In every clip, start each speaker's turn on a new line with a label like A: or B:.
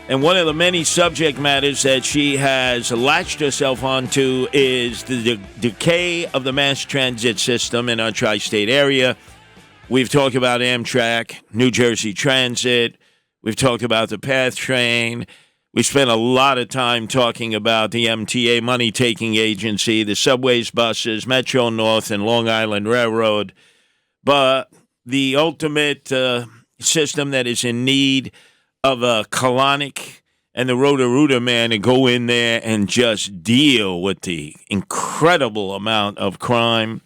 A: And one of the many subject matters that she has latched herself onto is the decay of the mass transit system in our tri-state area. We've talked about Amtrak, New Jersey Transit. We've talked about the PATH train. We spent a lot of time talking about the MTA money-taking agency, the subways, buses, Metro North, and Long Island Railroad. But the ultimate system that is in need of a colonic and the Roto-Rooter man to go in there and just deal with the incredible amount of crime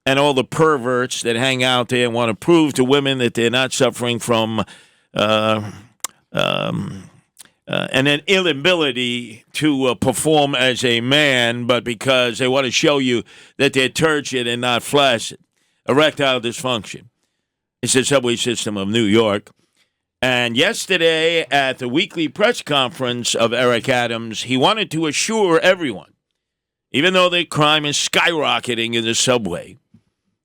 A: and all the perverts that hang out there and want to prove to women that they're not suffering from and an inability to perform as a man, but because they want to show you that they're turgid and not flaccid. Erectile dysfunction. It's the subway system of New York. And yesterday at the weekly press conference of Eric Adams, he wanted to assure everyone, even though the crime is skyrocketing in the subway,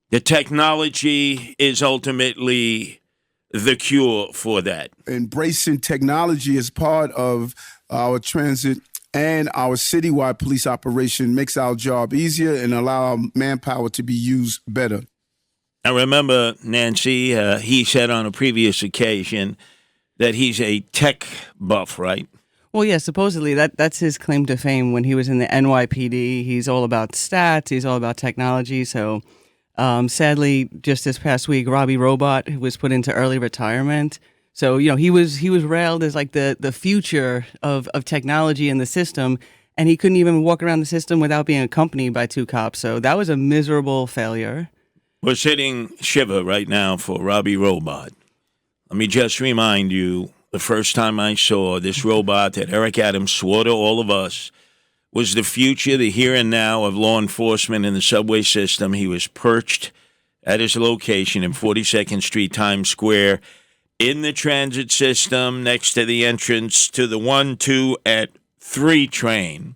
A: the technology is ultimately the cure for that.
B: Embracing technology as part of our transit and our citywide police operation makes our job easier and allow our manpower to be used better.
A: I remember, Nancy, he said on a previous occasion that he's a tech buff, right?
C: Well, yeah, supposedly that's his claim to fame. When he was in the NYPD, he's all about stats, he's all about technology. So sadly, just this past week, Robbie Robot was put into early retirement. So, he was railed as like the future of technology in the system, and he couldn't even walk around the system without being accompanied by two cops. So that was a miserable failure.
A: We're sitting shiver right now for Robbie Robot. Let me just remind you, the first time I saw this robot that Eric Adams swore to all of us was the future, the here and now of law enforcement in the subway system. He was perched at his location in 42nd Street, Times Square, in the transit system next to the entrance to the 1, 2, and 3 train,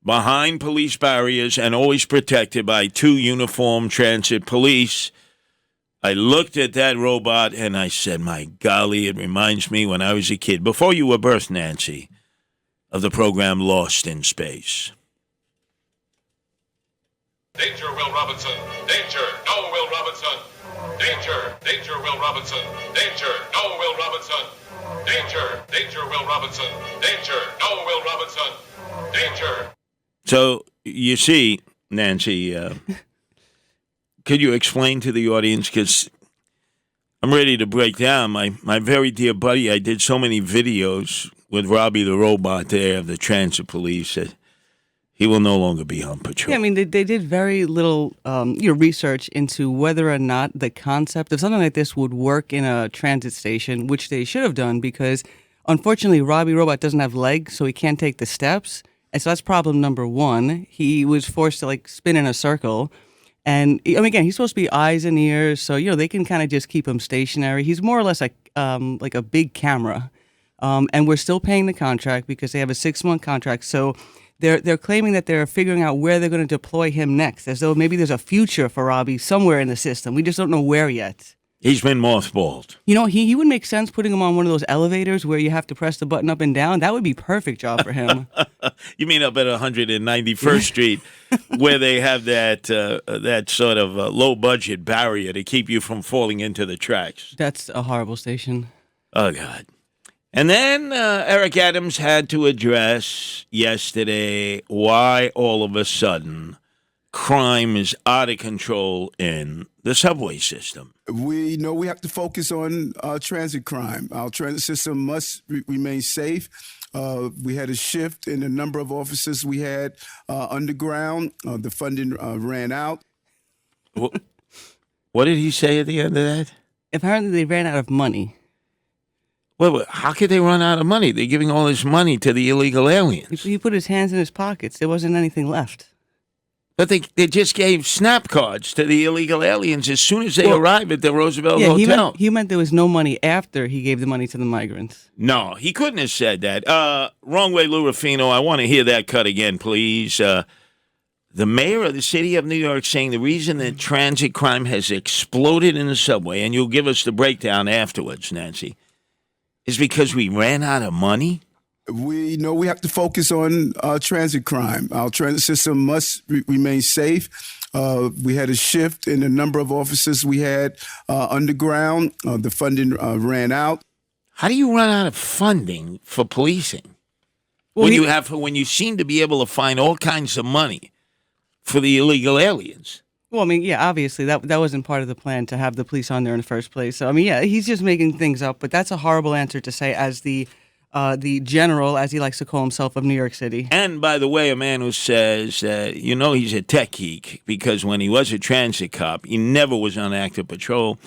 A: behind police barriers and always protected by 2 uniformed transit police. I looked at that robot and I said, my golly, it reminds me when I was a kid, before you were birthed, Nancy, of the program Lost in Space.
D: Danger, Will Robinson. Danger. No, Will Robinson. Danger. Danger, Will Robinson. Danger. No, Will Robinson. Danger. Danger, Will Robinson. Danger. No, Will Robinson. Danger.
A: So, you see, Nancy, could you explain to the audience, because I'm ready to break down. My very dear buddy, I did so many videos with Robbie the Robot there of the transit police that he will no longer be on patrol.
C: Yeah, I mean, they did very little research into whether or not the concept of something like this would work in a transit station, which they should have done, because unfortunately Robbie Robot doesn't have legs, so he can't take the steps. And so that's problem number one. He was forced to spin in a circle. And I mean, again, he's supposed to be eyes and ears, so they can kind of just keep him stationary. He's more or less like a big camera, and we're still paying the contract because they have a 6-month contract. So they're claiming that they're figuring out where they're going to deploy him next, as though maybe there's a future for Robbie somewhere in the system. We just don't know where yet.
A: He's been mothballed.
C: He would make sense putting him on one of those elevators where you have to press the button up and down. That would be perfect job for him.
A: You mean up at 191st Street, where they have that sort of low-budget barrier to keep you from falling into the tracks?
C: That's a horrible station.
A: Oh, God. And then Eric Adams had to address yesterday why all of a sudden crime is out of control in the subway system.
B: We know we have to focus on transit crime. Our transit system must remain safe. We had a shift in the number of officers we had underground. The funding ran out.
A: What did he say at the end of that?
C: Apparently they ran out of money.
A: Well, how could they run out of money? They're giving all this money to the illegal aliens.
C: He put his hands in his pockets. There wasn't anything left.
A: But they just gave snap cards to the illegal aliens as soon as they arrived at the Roosevelt Hotel.
C: He meant there was no money after he gave the money to the migrants.
A: No, he couldn't have said that. Wrong way, Lou Rufino. I want to hear that cut again, please. The mayor of the city of New York saying the reason that transit crime has exploded in the subway, and you'll give us the breakdown afterwards, Nancy, is because we ran out of money?
B: We know we have to focus on transit crime. Our transit system must remain safe. We had a shift in the number of officers we had underground. The funding ran out.
A: How do you run out of funding for policing?
C: Well,
A: when you seem to be able to find all kinds of money for the illegal aliens.
C: Well, I mean, yeah, obviously that wasn't part of the plan to have the police on there in the first place. So, I mean, yeah, he's just making things up, but that's a horrible answer to say as the general, as he likes to call himself, of New York City.
A: And by the way, a man who says, he's a tech geek because when he was a transit cop, he never was on active patrol.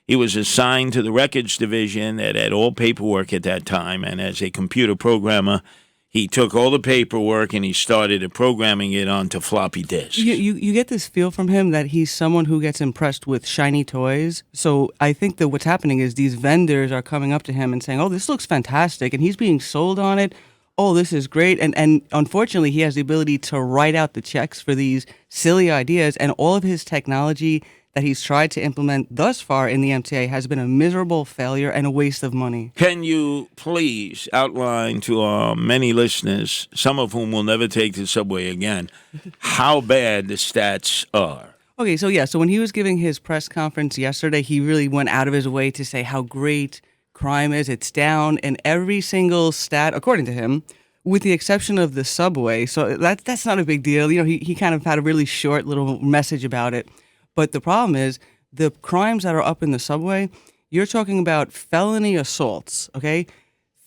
A: He was assigned to the records division that had all paperwork at that time, and as a computer programmer, he took all the paperwork and he started programming it onto floppy disks.
C: You get this feel from him that he's someone who gets impressed with shiny toys. So I think that what's happening is these vendors are coming up to him and saying, oh, this looks fantastic. And he's being sold on it. Oh, this is great. And unfortunately, he has the ability to write out the checks for these silly ideas. And all of his technology that he's tried to implement thus far in the MTA has been a miserable failure and a waste of money.
A: Can you please outline to our many listeners, some of whom will never take the subway again, how bad the stats are?
C: Okay, so when he was giving his press conference yesterday, he really went out of his way to say how great crime is. It's down in every single stat, according to him, with the exception of the subway. So that's not a big deal. You know, he kind of had a really short little message about it. But the problem is the crimes that are up in the subway, you're talking about felony assaults, okay?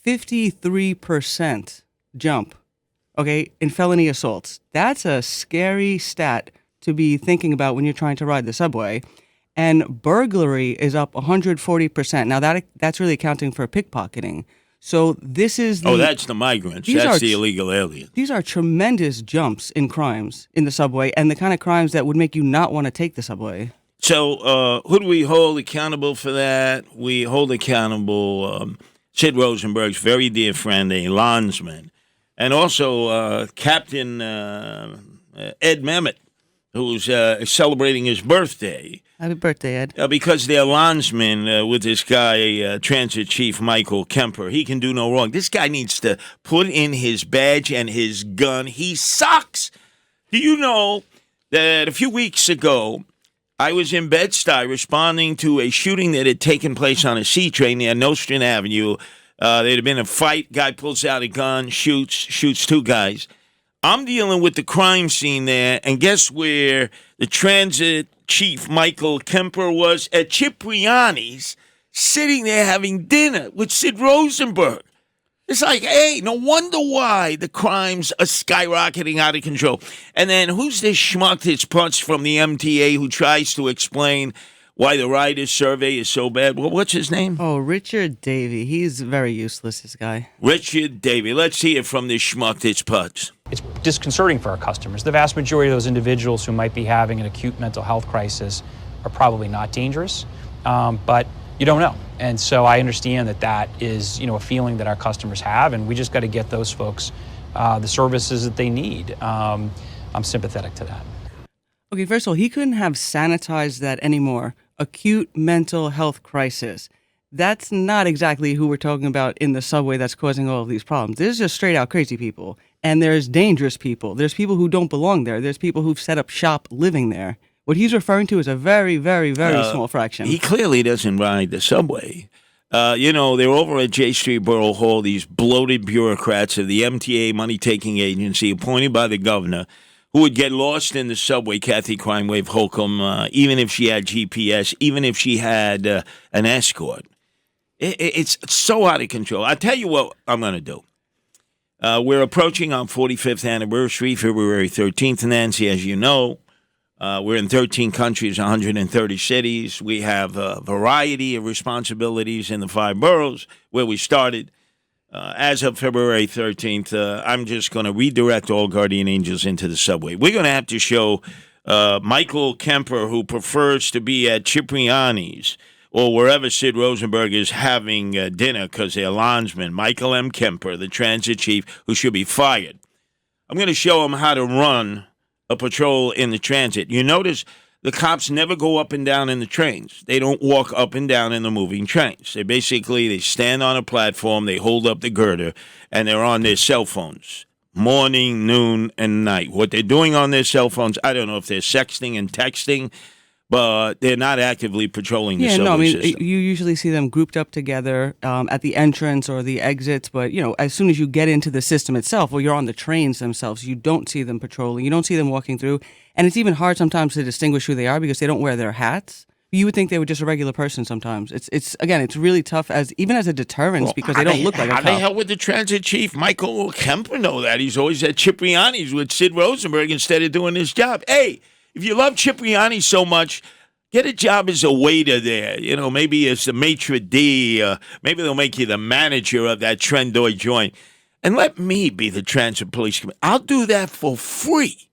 C: 53% jump, okay, in felony assaults. That's a scary stat to be thinking about when you're trying to ride the subway. And burglary is up 140%. Now, that's really accounting for pickpocketing. So this is
A: that's the migrants. That's the illegal aliens.
C: These are tremendous jumps in crimes in the subway and the kind of crimes that would make you not want to take the subway.
A: So who do we hold accountable for that? We hold accountable Sid Rosenberg's very dear friend, a landsman, and also Captain Ed Mehmet, who's celebrating his birthday.
C: Happy birthday, Ed.
A: Because they're landsmen with this guy, Transit Chief Michael Kemper. He can do no wrong. This guy needs to put in his badge and his gun. He sucks. Do you know that a few weeks ago, I was in Bed-Stuy responding to a shooting that had taken place on a C train near Nostrand Avenue. There had been a fight. Guy pulls out a gun, shoots two guys. I'm dealing with the crime scene there, and guess where the transit chief, Michael Kemper, was? At Cipriani's, sitting there having dinner with Sid Rosenberg. It's like, hey, no wonder why the crimes are skyrocketing out of control. And then who's this schmuck that's punched from the MTA who tries to explain why the riders survey is so bad? Well, what's his name?
C: Oh, Richard Davey. He's very useless, this guy.
A: Richard Davey. Let's hear from this schmuck that's punched.
E: It's disconcerting for our customers. The vast majority of those individuals who might be having an acute mental health crisis are probably not dangerous, but you don't know. And so I understand that is, a feeling that our customers have, and we just got to get those folks the services that they need. I'm sympathetic to that.
C: Okay, first of all, he couldn't have sanitized that anymore. Acute mental health crisis. That's not exactly who we're talking about in the subway that's causing all of these problems. There's just straight out crazy people. And there's dangerous people. There's people who don't belong there. There's people who've set up shop living there. What he's referring to is a very, very, very small fraction.
A: He clearly doesn't ride the subway. They're over at J Street Borough Hall, these bloated bureaucrats of the MTA money-taking agency appointed by the governor who would get lost in the subway, Kathy Crime Wave Holcomb, even if she had GPS, even if she had an escort. It's so out of control. I'll tell you what I'm going to do. We're approaching our 45th anniversary, February 13th, Nancy, as you know. We're in 13 countries, 130 cities. We have a variety of responsibilities in the 5 boroughs where we started. As of February 13th, I'm just going to redirect all guardian angels into the subway. We're going to have to show Michael Kemper, who prefers to be at Cipriani's or wherever Sid Rosenberg is having dinner because they're landsmen, Michael M. Kemper, the transit chief, who should be fired. I'm going to show him how to run a patrol in the transit. You notice the cops never go up and down in the trains. They don't walk up and down in the moving trains. They stand on a platform, they hold up the girder, and they're on their cell phones. Morning, noon, and night. What they're doing on their cell phones, I don't know if they're sexting and texting, but they're not actively patrolling the subway system.
C: You usually see them grouped up together at the entrance or the exits, but, as soon as you get into the system itself, or you're on the trains themselves, you don't see them patrolling. You don't see them walking through, and it's even hard sometimes to distinguish who they are because they don't wear their hats. You would think they were just a regular person sometimes. It's really tough even as a deterrence because they don't look like a cop.
A: How the hell would the transit chief, Michael Kemper, know that? He's always at Cipriani's with Sid Rosenberg instead of doing his job. Hey, if you love Cipriani so much, get a job as a waiter there. Maybe as the maitre d', maybe they'll make you the manager of that Trendoy joint. And let me be the transit police commander. I'll do that for free.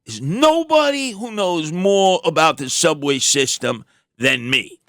A: There's nobody who knows more about the subway system than me.